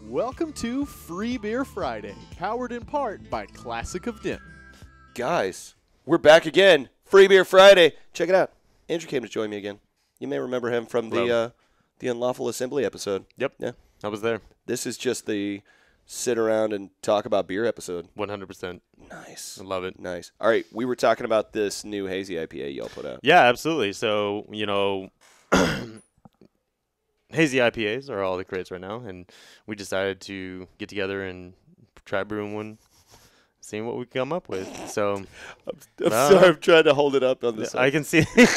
Welcome to Free Beer Friday, powered in part by Classic of Denton. Guys, we're back again. Free Beer Friday. Check it out. Andrew came to join me again. You may remember him from the Unlawful Assembly episode. Yep. Yeah. I was there. This is just the sit around and talk about beer episode. 100%. Nice. I love it. Nice. All right. We were talking about this new Hazy IPA y'all put out. Yeah, absolutely. So, Hazy IPAs are all the crates right now, and we decided to get together and try brewing one, seeing what we come up with. So, I'm sorry, I'm trying to hold it up on this. I can see. Hey.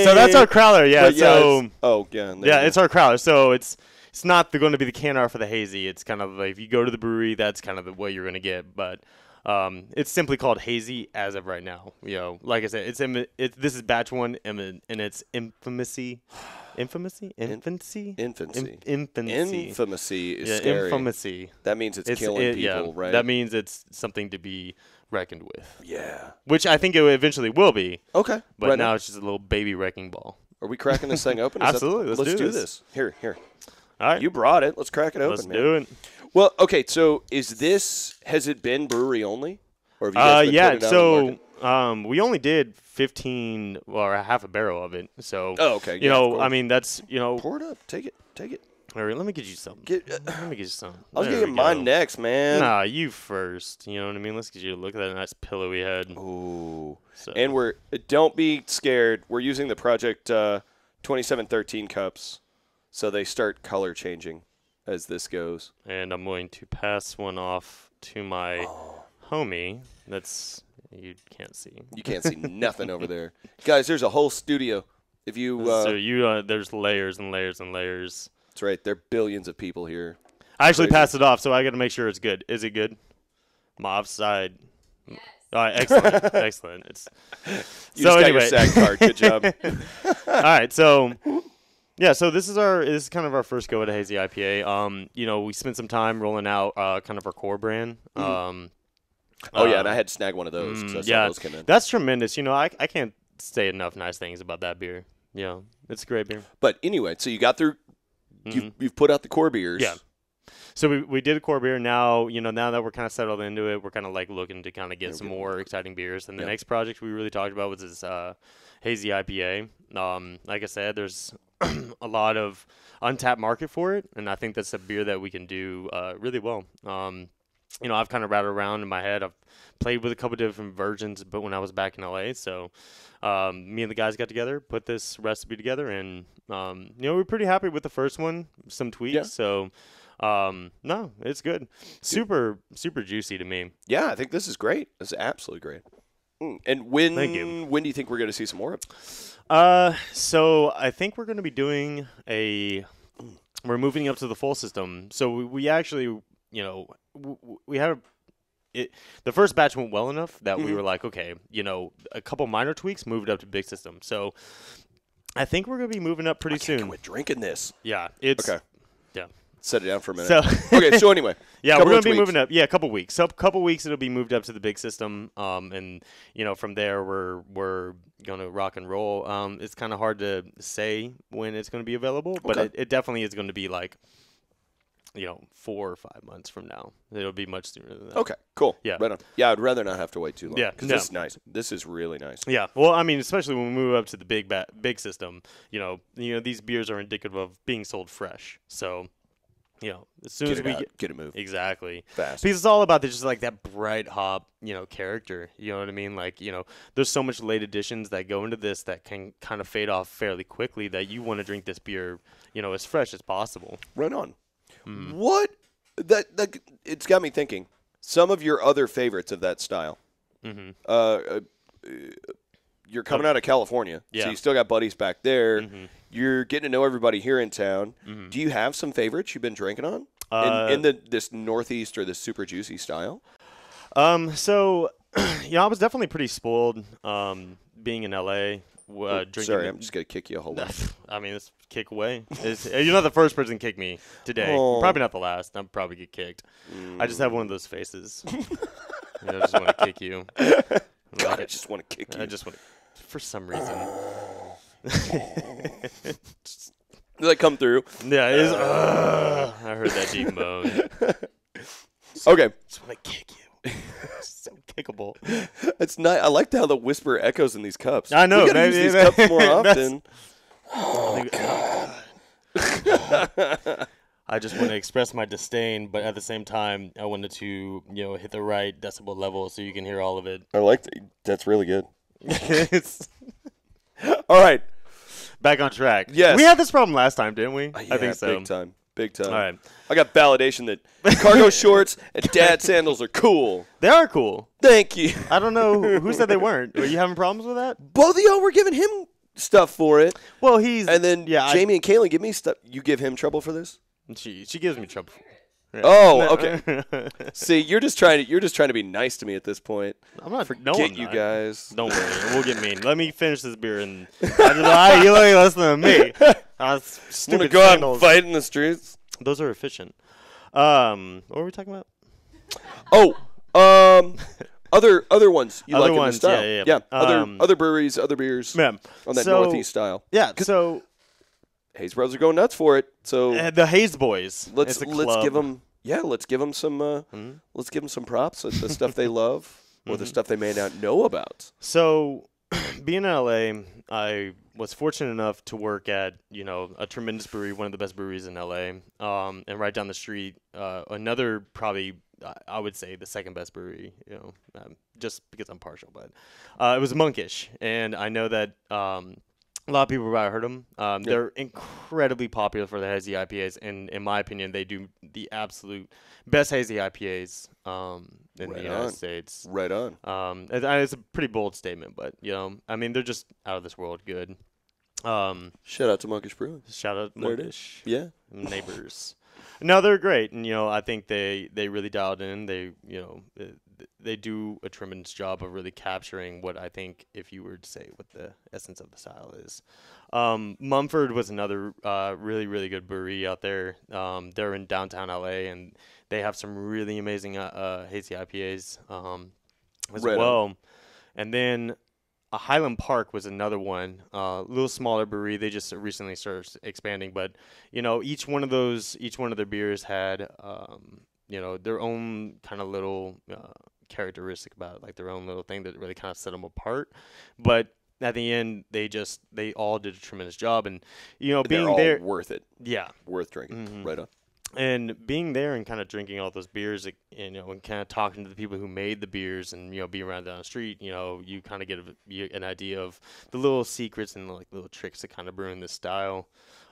So that's our crowler, yeah. It's our crowler. So it's not going to be the can art for the Hazy. It's kind of like if you go to the brewery, that's kind of the way you're going to get. But it's simply called Hazy as of right now. Like I said, this is batch one, and it's infancy. Infamousy is scary. Infamousy. That means it's killing people, right? That means it's something to be reckoned with. Yeah. Which I think it eventually will be. Okay. But now it's just a little baby wrecking ball. Are we cracking this thing open? Absolutely. Let's do this. Here. All right. You brought it. Let's crack it open, Let's man. do it. Well, okay, so has it been brewery only? Or have you guys been putting it out on the market? We only did 15 or half a barrel of it. So okay. I mean that's pour it up. Take it. All right, let me get you something. Let me get you something. I was gonna get mine next, man. Nah, you first. You know what I mean? Let's get you a look at that nice pillowy head. Ooh. So. And don't be scared. We're using the Project 2713 cups, so they start color changing as this goes. And I'm going to pass one off to my homie. You can't see. You can't see nothing over there, guys. There's a whole studio. If you there's layers and layers and layers. That's right. There are billions of people here. I actually passed it off, so I got to make sure it's good. Is it good? I'm offside. Yes. All right, excellent, excellent. Got your SAG card. Good job. All right, so. Yeah, so this is kind of our first go at a Hazy IPA. We spent some time rolling out kind of our core brand. And I had to snag one of those because I saw those come in. That's tremendous. I can't say enough nice things about that beer. Yeah, it's a great beer. But anyway, so you got through. You've put out the core beers. Yeah. So we did a core beer. Now now that we're kind of settled into it, we're kind of like looking to kind of get some more exciting beers. And the next project we really talked about was this Hazy IPA. Like I said, there's a lot of untapped market for it, and I think that's a beer that we can do really well. I've kind of rattled around in my head. I've played with a couple different versions, but when I was back in LA, so me and the guys got together, put this recipe together, and we're pretty happy with the first one. Some tweaks, yeah. So no, it's good. Super juicy to me. Yeah, I think this is great. This is absolutely great. And when do you think we're going to see some more of it? So I think we're going to be doing we're moving up to the full system. So we actually, we had the first batch went well enough that we were like, okay, a couple minor tweaks, moved up to big system. So I think we're going to be moving up pretty soon. Quit drinking this. Yeah, it's okay. Yeah. Set it down for a minute. So okay, so anyway. Yeah, we're going to be moving up. Yeah, a couple weeks. So a couple weeks it'll be moved up to the big system. And from there we're going to rock and roll. It's kind of hard to say when it's going to be available, but it definitely is going to be like 4 or 5 months from now. It'll be much sooner than that. Okay, cool. Yeah. Right on. Yeah, I'd rather not have to wait too long. Yeah, because this is nice. This is really nice. Yeah. Well, I mean, especially when we move up to the big system, these beers are indicative of being sold fresh. So, as soon as we get it moved. Exactly. Fast. Because it's all about just like that bright hop, character. You know what I mean? Like, there's so much late additions that go into this that can kind of fade off fairly quickly that you want to drink this beer, as fresh as possible. Right on. What that it's got me thinking. Some of your other favorites of that style. You're coming out of California, so you still got buddies back there. You're getting to know everybody here in town. Do you have some favorites you've been drinking on in this Northeast or this super juicy style? So I was definitely pretty spoiled being in LA. Drinking. Sorry, I'm just gonna kick you a whole lot. I mean, let's kick away. You're not the first person to kick me today. Oh. Probably not the last. I'll probably get kicked. I just have one of those faces. I just want to kick you. God, I just want to kick you. I just want to, for some reason. They come through. Yeah, it is. I heard that deep moan. Okay. I just want to kick you. It's so kickable. It's not. I like how the whisper echoes in these cups. I know. We gotta use these cups more often. I just want to express my disdain, but at the same time, I wanted to, hit the right decibel level so you can hear all of it. I like that. That's really good. All right. Back on track. Yes. We had this problem last time, didn't we? Yeah, I think so. Big time. Big time. All right. I got validation that cargo shorts and dad sandals are cool. They are cool. Thank you. I don't know who said they weren't. Were you having problems with that? Both of y'all were giving him stuff for it. Well, and then Jamie and Kaylee give me stuff. You give him trouble for this? She gives me trouble. Yeah. Oh, okay. See, you're just trying to be nice to me at this point. I'm not. Forget you guys. Don't worry, we'll get mean. Let me finish this beer, and you look less than me. Stupid want to go out and fight in the streets? Those are efficient. What were we talking about? Oh, other ones you like in the style. Yeah. Other breweries, other beers on that Northeast style. Yeah. So Haze Brothers are going nuts for it. So the Haze Boys. Let's give them. Yeah, let's give them some. Let's give them some props at the stuff they love or the stuff they may not know about. So, being in LA, I was fortunate enough to work at a tremendous brewery, one of the best breweries in LA, and right down the street, another probably I would say the second best brewery. Just because I'm partial, but it was Monkish, and I know that. A lot of people have probably heard them. They're incredibly popular for the Hazy IPAs, and in my opinion, they do the absolute best Hazy IPAs in the United States. Right on. It's a pretty bold statement, but they're just out of this world good. Shout out to Monkish Brewing. Shout out to Monkish. Yeah. Neighbors. No, they're great, and I think they really dialed in. They do a tremendous job of really capturing what I think, if you were to say what the essence of the style is. Mumford was another really, really good brewery out there. They're in downtown LA, and they have some really amazing Hazy IPAs as well. And then Highland Park was another one, a little smaller brewery. They just recently started expanding, but each one of their beers had their own kind of little characteristic about it, like their own little thing that really kind of set them apart. But at the end, they all did a tremendous job, and being there, worth it. Yeah, worth drinking. Right on. And being there and kind of drinking all those beers, and kind of talking to the people who made the beers, and being around down the street, you kind of get an idea of the little secrets and like little tricks to kind of brewing this style.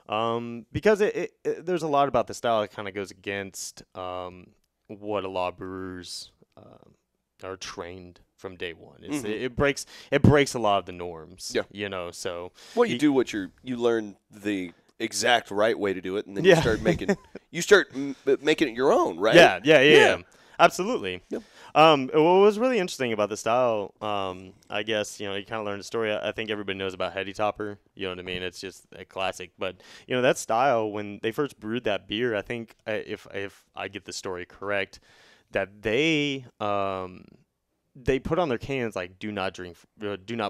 Because there's a lot about the style that kind of goes against what a lot of brewers are trained from day one. It breaks a lot of the norms. Yeah. So you do what you learn the exact right way to do it, and then you start making it your own, right? Yeah. Absolutely. Yep. What was really interesting about the style, I guess, you kind of learn the story. I think everybody knows about Heady Topper. You know what I mean? It's just a classic. But, that style, when they first brewed that beer, I think, if I get the story correct, that they put on their cans, like, do not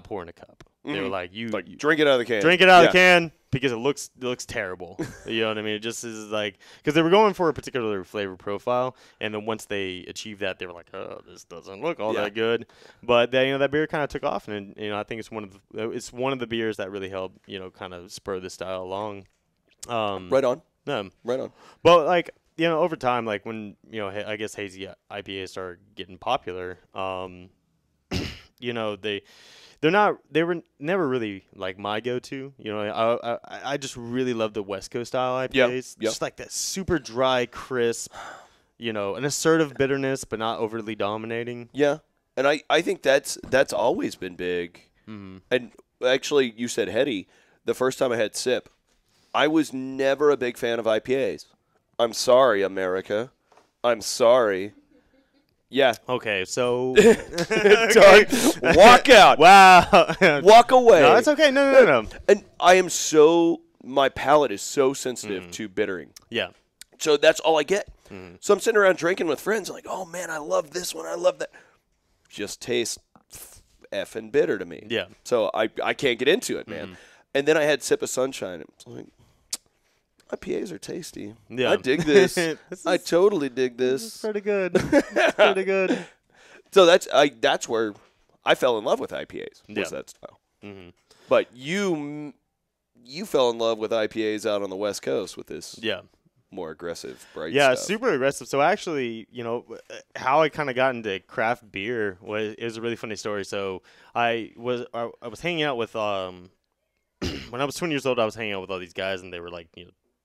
pour in a cup. They were like, you drink it out of the can. Drink it out of the can because it looks terrible. You know what I mean? It just is like, because they were going for a particular flavor profile, and then once they achieved that, they were like, oh, this doesn't look all that good. But that beer kind of took off, and I think it's one of the beers that really helped kind of spur the style along. Right on. Right on. But like over time, like when I guess Hazy IPAs started getting popular, they were never really like my go-to. I just really love the West Coast style IPAs. Yep. Just like that super dry, crisp, an assertive bitterness, but not overly dominating. Yeah, and I think that's always been big. Mm-hmm. And actually, you said heady. The first time I had sip, I was never a big fan of IPAs. I'm sorry, America. I'm sorry. Yeah. Okay, so walk out. Wow. Walk away. No, it's okay. No. And my palate is so sensitive to bittering. Yeah. So that's all I get. So I'm sitting around drinking with friends, like, oh man, I love this one. I love that. Just tastes effing bitter to me. Yeah. So I can't get into it, man. And then I had sip of sunshine. It's like, IPAs are tasty. Yeah. I dig this. I totally dig this. This is pretty good. It's pretty good. So that's where I fell in love with IPAs. Was that style? Mm-hmm. But you fell in love with IPAs out on the West Coast with this. Yeah. More aggressive, bright stuff. stuff. Super aggressive. So actually, how I kind of got into craft beer is a really funny story. So I was hanging out with when I was 20 years old, I was hanging out with all these guys, and they were like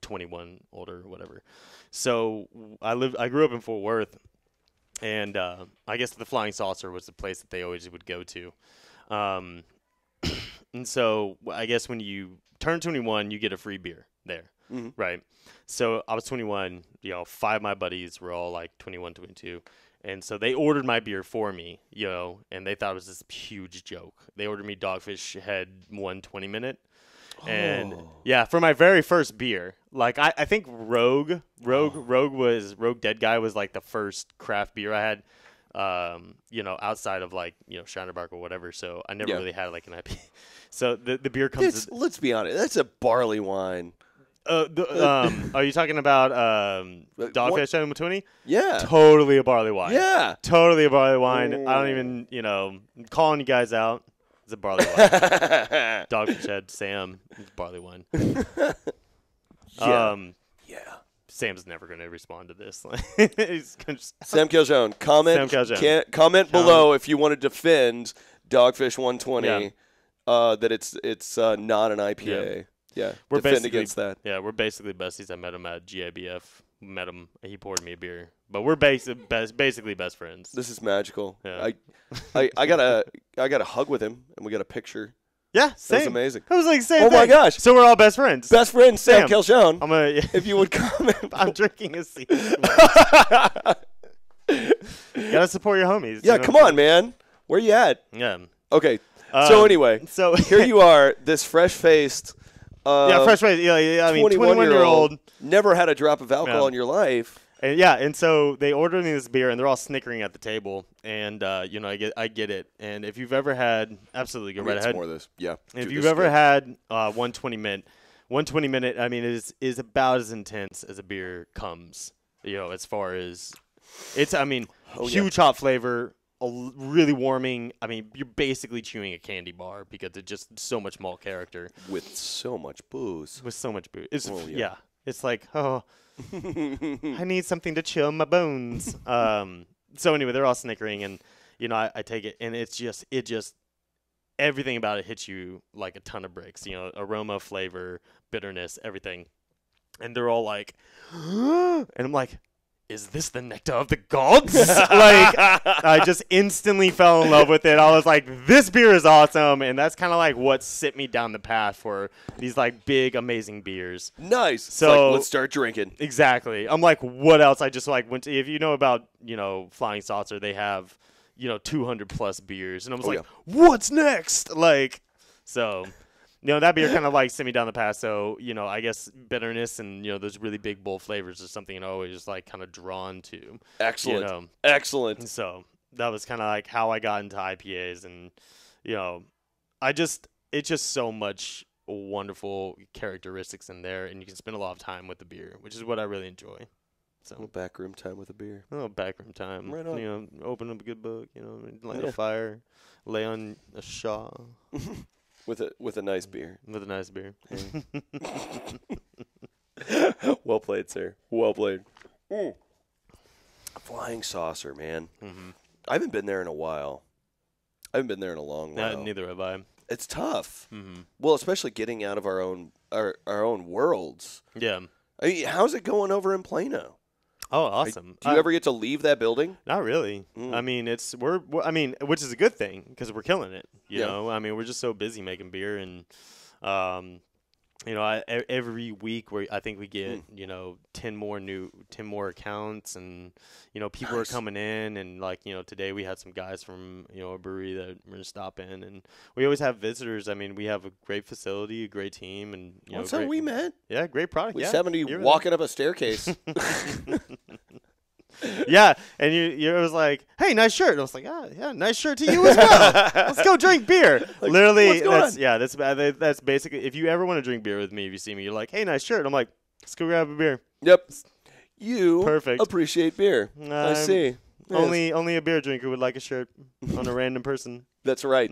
21 older or whatever. So I grew up in Fort Worth, and I guess the Flying Saucer was the place that they always would go to. And so I guess when you turn 21, you get a free beer there. Mm-hmm. Right. So I was 21, 5 of my buddies were all like 21, 22. And so they ordered my beer for me, and they thought it was this huge joke. They ordered me Dogfish Head 120 minute. And for my very first beer, like I think Rogue Dead Guy was like the first craft beer I had, outside of like, Shinerbark or whatever. So I never really had like an IPA. So the beer comes. Let's be honest, that's a barley wine. Are you talking about Dogfish Head 120? Yeah. Totally a barley wine. Yeah. Totally a barley wine. I don't even, calling you guys out. It's a barley wine. Dogfish Head, Sam, it's barley wine. Yeah. Sam's never going to respond to this. Sam Calzone, comment below if you want to defend Dogfish 120 that it's not an IPA. Yeah, we're defend against that. Yeah, we're basically besties. I met him at GIBF. Met him. He poured me a beer. But we're basically best friends. This is magical. Yeah. I got a hug with him, and we got a picture. Yeah, same. That was amazing. I was like, same thing. My gosh. So we're all best friends. Best friend, Sam Calzone. If you would comment. I'm drinking a seat. Gotta support your homies. Yeah, come on, man. Where you at? Yeah. Okay. So anyway, here you are, this fresh-faced. Fresh-faced. Yeah. I mean, 21-year-old. Never had a drop of alcohol in your life. And so they ordered me this beer, and they're all snickering at the table, and I get it. And if you've ever had, absolutely go right ahead. More of this, yeah. If you've ever had 120 minute, I mean, is about as intense as a beer comes. As far as it's, I mean, huge hop flavor, really warming. I mean, you're basically chewing a candy bar because it's just so much malt character with so much booze. It's It's like, I need something to chill my bones. So anyway, they're all snickering, and I take it, and it's just everything about it hits you like a ton of bricks. Aroma, flavor, bitterness, everything, and they're all like, and I'm like, is this the nectar of the gods? Like, I just instantly fell in love with it. I was like, this beer is awesome. And that's kind of like what set me down the path for these like big, amazing beers. Nice. So like, let's start drinking. Exactly. I'm like, what else? I just like went to, if you know about, Flying Saucer, they have, 200 plus beers. And I was what's next? Like, so... that beer kind of like sent me down the path. So, I guess bitterness and, those really big, bold flavors is something I'm always just like kind of drawn to. Excellent. Excellent. And so that was kind of like how I got into IPAs. And, it's just so much wonderful characteristics in there. And you can spend a lot of time with the beer, which is what I really enjoy. So backroom time with a beer. Backroom time. Right on. Open up a good book, light a fire, lay on a shaw. With a nice beer. With a nice beer. Well played, sir. Well played. Flying Saucer, man. Mm-hmm. I haven't been there in a while. I haven't been there in a long while. Neither have I. It's tough. Mm-hmm. Well, especially getting out of our own worlds. Yeah. I mean, how's it going over in Plano? Oh, awesome. Do you ever get to leave that building? Not really. I mean, which is a good thing because we're killing it. You know, I mean, we're just so busy making beer, and every week I think we get 10 more accounts, and people are coming in, and like today we had some guys from a brewery that we're gonna stop in, and we always have visitors. I mean, we have a great facility, a great team, and that's how we met. Yeah, great product. With 70 walking up a staircase. Yeah, and you was like, "Hey, nice shirt." And I was like, yeah, nice shirt to you as well. Let's go drink beer." Like, literally, that's basically. If you ever want to drink beer with me, if you see me, you're like, "Hey, nice shirt." I'm like, Let's go grab a beer. Yep. You Perfect. appreciate beer. I see. Yes. Only a beer drinker would like a shirt on a random person. That's right.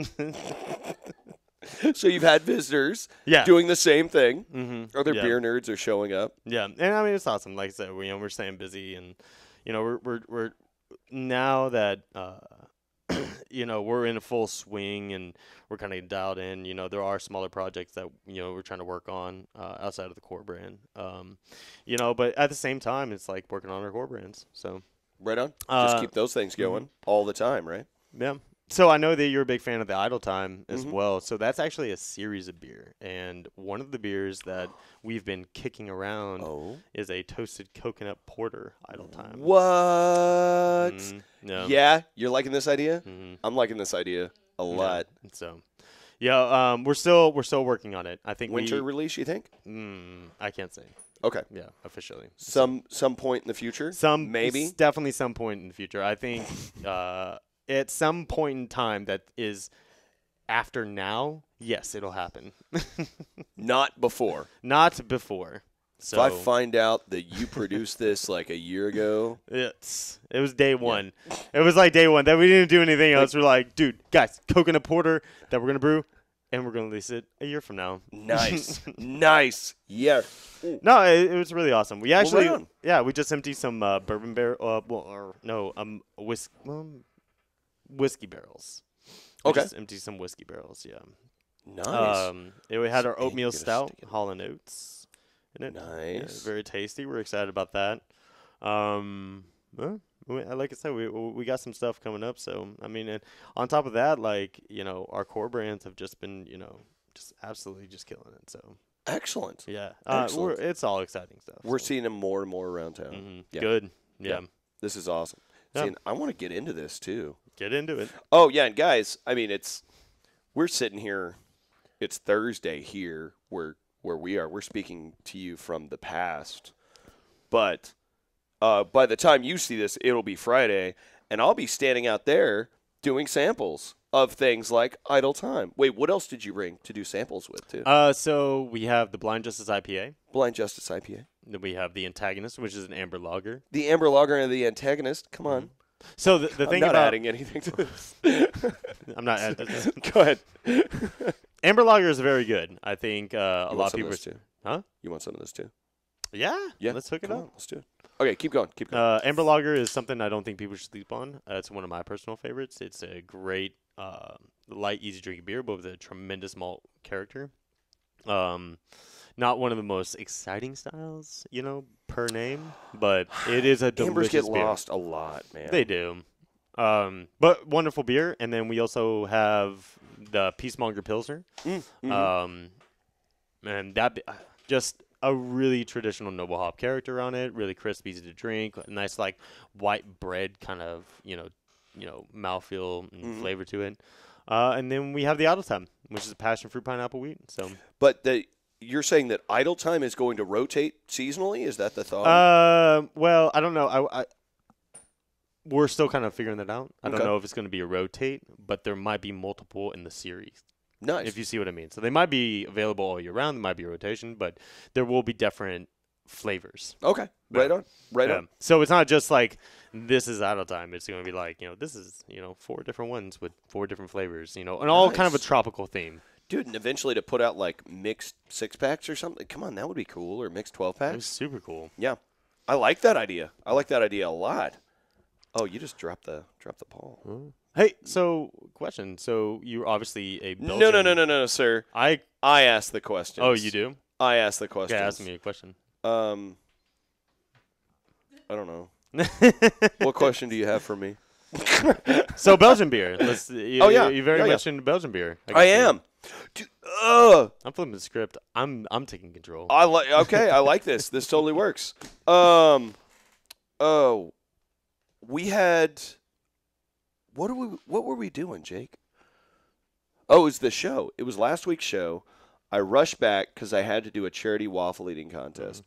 So you've had visitors yeah. doing the same thing. Mm-hmm. Other beer nerds are showing up. Yeah, and I mean it's awesome. Like I said, we're staying busy, and we're now that we're in a full swing and we're kind of dialed in. There are smaller projects that we're trying to work on outside of the core brand. But at the same time, it's like working on our core brands. So right on. Just keep those things going all the time, right? Yeah. So I know that you're a big fan of the Idle Time as well. So that's actually a series of beer. And one of the beers that we've been kicking around is a toasted coconut porter Idle Time. What? No. Yeah, you're liking this idea? I'm liking this idea a lot. So, yeah, we're still working on it. I think winter release, you think? I can't say. Okay. Yeah, officially. Some point in the future? Maybe? Definitely some point in the future. I think at some point in time that is after now, yes, it'll happen. Not before. Not before. So if I find out that you produced this like a year ago. It was day one. Yeah. It was like day one. That we didn't do anything else. We're like, dude, guys, coconut porter that we're going to brew, and we're going to release it a year from now. Nice. Nice. Yeah. No, it was really awesome. We actually, we just emptied some bourbon barrel, whiskey barrels. We just emptied some whiskey barrels, yeah. Nice. We had our oatmeal stout, Hall & Oates in it. Nice. Yeah, very tasty. We're excited about that. Like I said, we got some stuff coming up. So, I mean, and on top of that, like, our core brands have just been, just absolutely just killing it. So excellent. Yeah. Excellent. It's all exciting stuff. We're seeing them more and more around town. Mm-hmm. Yeah. Good. Yeah. This is awesome. Yeah. See, I want to get into this too. Get into it. Oh, yeah. And guys, I mean, we're sitting here. It's Thursday here where we are. We're speaking to you from the past. But by the time you see this, it'll be Friday. And I'll be standing out there doing samples of things like Idle Time. Wait, what else did you bring to do samples with, too? So we have the Blind Justice IPA. Blind Justice IPA. Then we have the Antagonist, which is an amber lager. The amber lager and the Antagonist. Come on. So the thing I'm not about adding anything to this. I'm not adding. Go ahead. Amber lager is very good. I think a lot of people. Huh? You want some of this too? Yeah. Yeah. Let's hook it up. Let's do it. Okay, keep going. Keep going. Amber lager is something I don't think people should sleep on. It's one of my personal favorites. It's a great, light, easy drinking beer, but with a tremendous malt character. Not one of the most exciting styles, per name, but it is a delicious Ambers get beer. lost a lot, man. They do. But wonderful beer. And then we also have the Peacemonger Pilsner. And that just a really traditional noble hop character on it, really crisp, easy to drink, nice like white bread kind of, mouthfeel and flavor to it. And then we have the Idle Time, which is a passion fruit pineapple wheat. So, but you're saying that Idle Time is going to rotate seasonally? Is that the thought? Well, I don't know. We're still kind of figuring that out. I don't know if it's going to be a rotate, but there might be multiple in the series. Nice. If you see what I mean. So they might be available all year round. There might be a rotation, but there will be different flavors. Okay. Right on. Right on. So it's not just like this is Idle Time. It's going to be like, this is, 4 different ones with 4 different flavors, and all kind of a tropical theme. Dude, and eventually to put out like mixed 6-packs or something. Come on, that would be cool. Or mixed 12-packs. It was super cool. Yeah. I like that idea. I like that idea a lot. Oh, you just dropped the ball. Hey, so question. So you're obviously a Belgian. No, sir. I asked the questions. Oh, you do? I asked the questions. Okay, ask me a question. I don't know. What question do you have for me? So Belgian beer. You very much into Belgian beer. I am. Dude, I'm flipping the script. I'm taking control. I like this. This totally works. We had what were we doing, Jake? Oh, it was the show. It was last week's show. I rushed back because I had to do a charity waffle eating contest.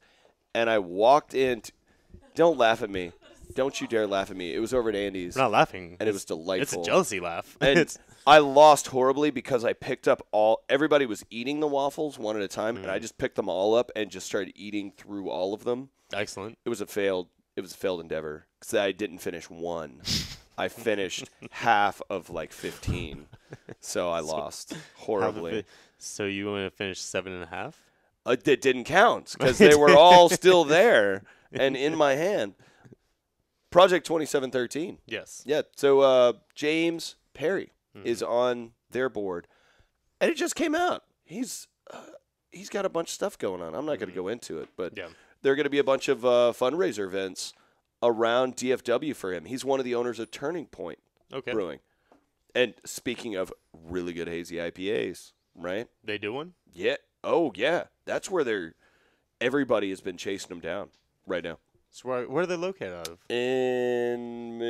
And I walked in. Don't laugh at me. Don't you dare laugh at me. It was over at Andy's. I'm not laughing. And it was delightful. It's a jealousy laugh. And I lost horribly because I picked up everybody was eating the waffles one at a time, and I just picked them all up and just started eating through all of them. Excellent. It was a failed endeavor because I didn't finish one. I finished half of like 15, so I lost horribly. So you want to finish 7.5? It didn't count because they were all still there and in my hand. Project 2713. Yes. Yeah. So James Perry is on their board, and it just came out. He's got a bunch of stuff going on. I'm not going to go into it, but there are going to be a bunch of fundraiser events around DFW for him. He's one of the owners of Turning Point Brewing. And speaking of really good hazy IPAs, right? They do one? Yeah. Oh, yeah. That's where everybody has been chasing them down right now. So where are they located out of? In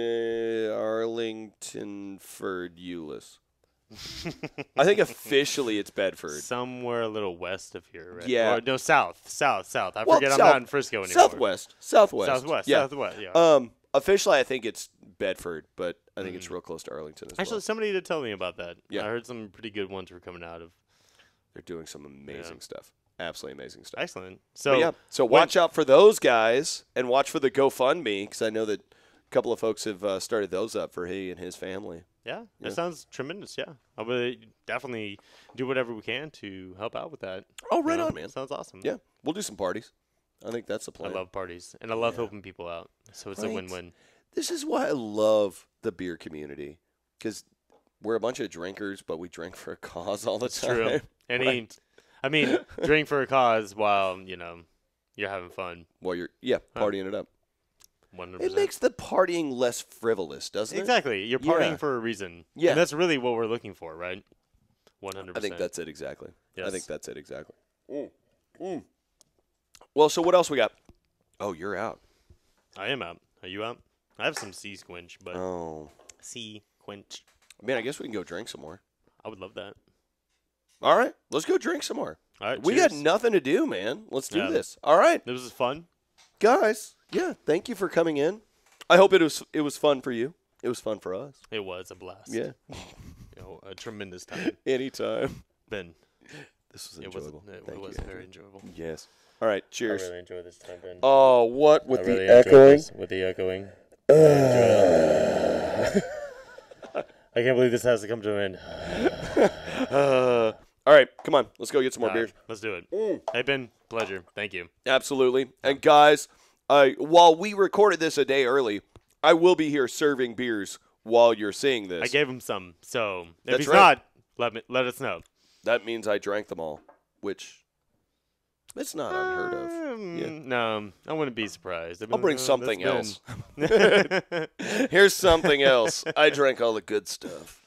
Arlington, Euless. I think officially it's Bedford. Somewhere a little west of here, right? Yeah. Or, no, south. I forget I'm not in Frisco anymore. Southwest. Yeah. Officially, I think it's Bedford, but I think it's real close to Arlington as well. Actually, somebody did tell me about that. Yeah. I heard some pretty good ones were coming out of. They're doing some amazing stuff. Absolutely amazing stuff. Excellent. So watch out for those guys and watch for the GoFundMe because I know that a couple of folks have started those up for he and his family. Yeah, that sounds tremendous. Yeah, I would definitely do whatever we can to help out with that. Oh, right on, man. Sounds awesome. Yeah, we'll do some parties. I think that's the plan. I love parties, and I love helping people out. So it's a win-win. This is why I love the beer community because we're a bunch of drinkers, but we drink for a cause all the time. True. Drink for a cause while you're having fun. While you're partying it up. 100%. It makes the partying less frivolous, doesn't it? Exactly. You're partying for a reason. Yeah. And that's really what we're looking for, right? 100%. I think that's it exactly. Yes. I think that's it exactly. Well, so what else we got? Oh, you're out. I am out. Are you out? I have some sea squinch, but sea quench. Man, I guess we can go drink some more. I would love that. All right, let's go drink some more. All right, we got nothing to do, man. Let's do this. All right, this was fun, guys. Yeah, thank you for coming in. I hope it was fun for you. It was fun for us. It was a blast. Yeah, a tremendous time. Anytime, Ben. This was enjoyable. It was very enjoyable. Yes. All right. Cheers. I really enjoyed this time, Ben. Oh, what with the echoing? With the echoing. I can't believe this has to come to an end. All right, come on. Let's go get some more beers. Let's do it. Hey, Ben, pleasure. Thank you. Absolutely. And guys, while we recorded this a day early, I will be here serving beers while you're seeing this. I gave him some, so if That's he's right. not, let us know. That means I drank them all, which it's not unheard of. Yeah. No, I wouldn't be surprised. I'll bring something else. Here's something else. I drank all the good stuff.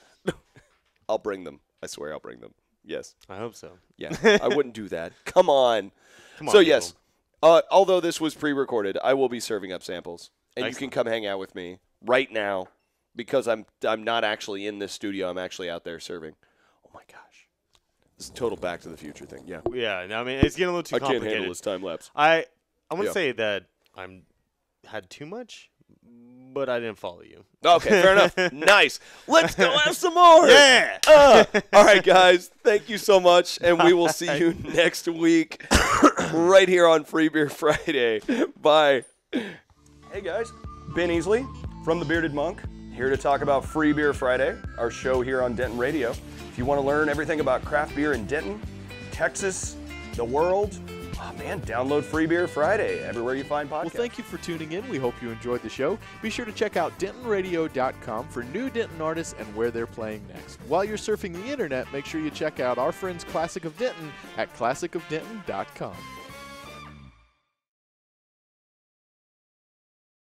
I'll bring them. I swear I'll bring them. Yes. I hope so. Yeah. I wouldn't do that. Come on. So, yes, although this was pre-recorded, I will be serving up samples. And you can come hang out with me right now because I'm not actually in this studio. I'm actually out there serving. Oh, my gosh. This is a total Back to the Future thing. Yeah. Yeah. I mean, it's getting a little too complicated. I can't handle this time lapse. I want to say that I had too much, but I didn't follow you. Okay, fair enough. Nice. Let's go have some more. Yeah. All right, guys. Thank you so much, and we will see you next week right here on Free Beer Friday. Bye. Hey, guys. Ben Easley from The Bearded Monk here to talk about Free Beer Friday, our show here on Denton Radio. If you want to learn everything about craft beer in Denton, Texas, the world, download Free Beer Friday everywhere you find podcasts. Well, thank you for tuning in. We hope you enjoyed the show. Be sure to check out DentonRadio.com for new Denton artists and where they're playing next. While you're surfing the internet, make sure you check out our friends Classic of Denton at ClassicofDenton.com.